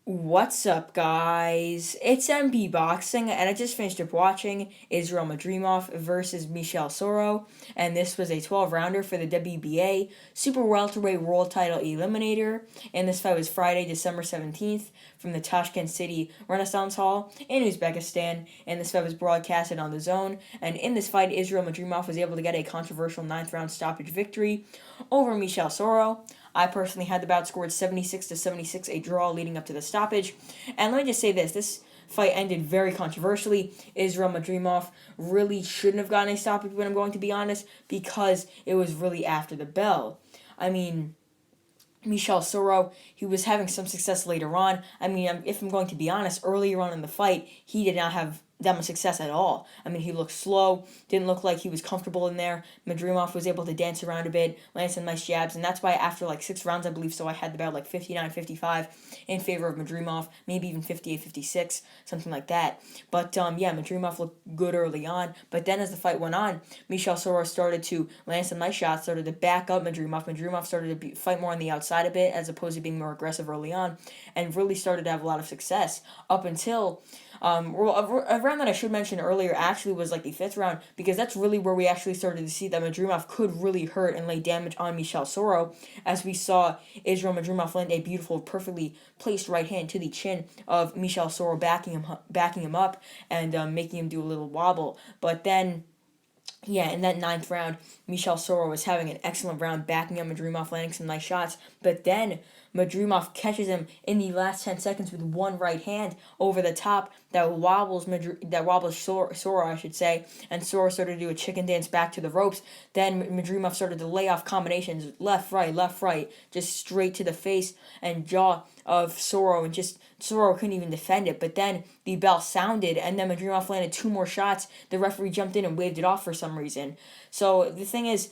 What's up, guys? It's MP Boxing, and I just finished up watching Israil Madrimov versus Michel Soro, and this was a 12-rounder for the WBA super welterweight world title eliminator. And this fight was Friday, December 17th, from the Tashkent City Renaissance Hall in Uzbekistan, and this fight was broadcasted on the Zone. And in this fight, Israil Madrimov was able to get a controversial ninth-round stoppage victory over Michel Soro. I personally had the bout scored 76-76, a draw leading up to the stoppage. And let me just say this fight ended very controversially. Israil Madrimov really shouldn't have gotten a stoppage, when I'm going to be honest, because it was really after the bell. I mean, Michel Soro, he was having some success later on. I mean, if I'm going to be honest, earlier on in the fight, he did not have that much success at all. I mean, he looked slow, didn't look like he was comfortable in there. Madrimov was able to dance around a bit, land some nice jabs, and that's why after like 6 rounds, I believe, so I had the battle like 59-55 in favor of Madrimov, maybe even 58-56, something like that. But yeah, Madrimov looked good early on, but then as the fight went on, Michel Soro started to land some nice shots, started to back up Madrimov. Madrimov started to fight more on the outside a bit, as opposed to being more aggressive early on, and really started to have a lot of success up until a round that I should mention earlier actually was like the 5th round, because that's really where we actually started to see that Madrimov could really hurt and lay damage on Michel Soro, as we saw Israil Madrimov land a beautiful, perfectly placed right hand to the chin of Michel Soro, backing him up and making him do a little wobble. But then, yeah, in that 9th round, Michel Soro was having an excellent round, backing up Madrimov, landing some nice shots. But then Madrimov catches him in the last 10 seconds with one right hand over the top that wobbles Soro, I should say, and Soro started to do a chicken dance back to the ropes. Then Madrimov started to lay off combinations, left, right, just straight to the face and jaw of Soro, and just Soro couldn't even defend it. But then the bell sounded, and then Madrimov landed 2 more shots. The referee jumped in and waved it off for some reason. So the thing is,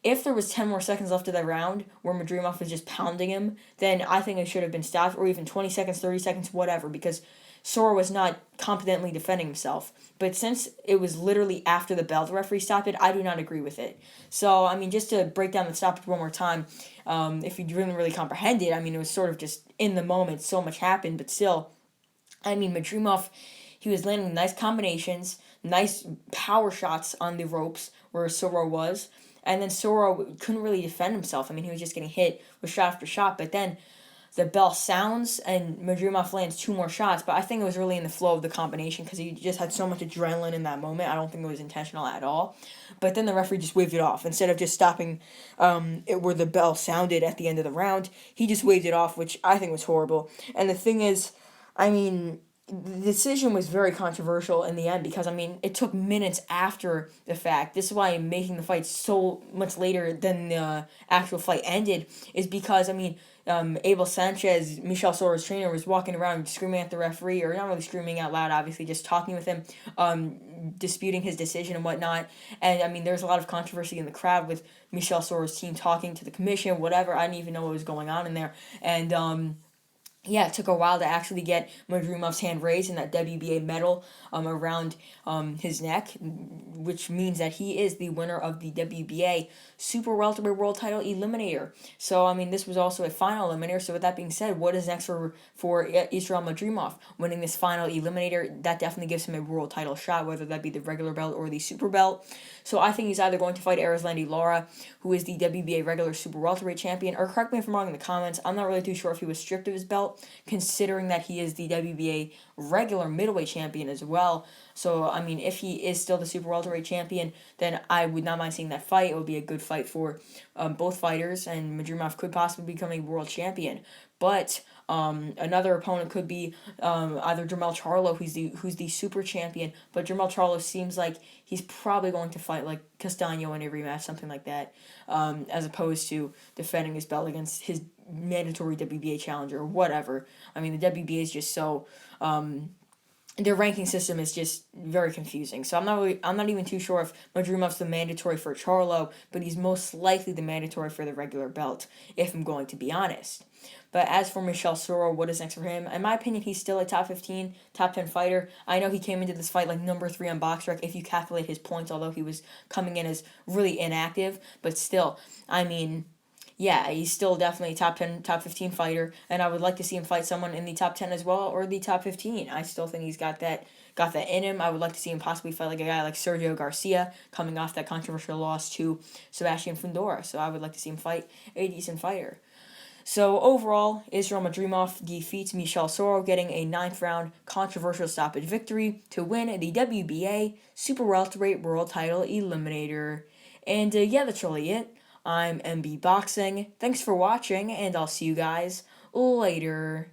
if there was 10 more seconds left of the round where Madrimov was just pounding him, then I think it should have been stopped, or even 20 seconds, 30 seconds, whatever, because Soro was not competently defending himself. But since it was literally after the bell the referee stopped it, I do not agree with it. So, I mean, just to break down the stoppage one more time, if you didn't really comprehend it, I mean, it was sort of just in the moment, so much happened, but still, I mean, Madrimov, he was landing nice combinations, nice power shots on the ropes where Soro was, and then Soro couldn't really defend himself. I mean, he was just getting hit with shot after shot, but then the bell sounds and Madrimov lands 2 more shots, but I think it was really in the flow of the combination, because he just had so much adrenaline in that moment. I don't think it was intentional at all. But then the referee just waved it off. Instead of just stopping it where the bell sounded at the end of the round, he just waved it off, which I think was horrible. And the thing is, I mean, the decision was very controversial in the end, because, I mean, it took minutes after the fact. This is why I'm making the fight so much later than the actual fight ended, is because, I mean, Abel Sanchez, Michel Soro's trainer, was walking around screaming at the referee, or not really screaming out loud, obviously, just talking with him, disputing his decision and whatnot. And, I mean, there's a lot of controversy in the crowd with Michel Soro's team talking to the commission, whatever. I didn't even know what was going on in there. And, yeah, it took a while to actually get Madrimov's hand raised in that WBA medal around his neck, which means that he is the winner of the WBA super welterweight world title eliminator. So, I mean, this was also a final eliminator. So, with that being said, what is next for Israil Madrimov? Winning this final eliminator, that definitely gives him a world title shot, whether that be the regular belt or the super belt. So, I think he's either going to fight Arislandi Lara, who is the WBA regular super welterweight champion, or correct me if I'm wrong in the comments, I'm not really too sure if he was stripped of his belt, considering that he is the WBA regular middleweight champion as well. So, I mean, if he is still the super welterweight champion, then I would not mind seeing that fight. It would be a good fight for both fighters, and Madrimov could possibly become a world champion. But another opponent could be either Jermell Charlo, who's the super champion. But Jermell Charlo seems like he's probably going to fight like Castaño in a rematch, something like that, as opposed to defending his belt against his mandatory WBA challenger or whatever. I mean, the WBA is just so their ranking system is just very confusing. So I'm not even too sure if Madrimov's the mandatory for Charlo, but he's most likely the mandatory for the regular belt, if I'm going to be honest. But as for Michel Soro, what is next for him? In my opinion, he's still a top 15, top 10 fighter. I know he came into this fight like number 3 on BoxRec if you calculate his points, although he was coming in as really inactive. But still, I mean, yeah, he's still definitely top 10, top 15 fighter, and I would like to see him fight someone in the top 10 as well or the top 15. I still think he's got that in him. I would like to see him possibly fight like a guy like Sergio Garcia coming off that controversial loss to Sebastian Fundora. So I would like to see him fight a decent fighter. So overall, Israil Madrimov defeats Michel Soro, getting a ninth round controversial stoppage victory to win the WBA super welterweight world title eliminator. And yeah, that's really it. I'm MB Boxing. Thanks for watching, and I'll see you guys later.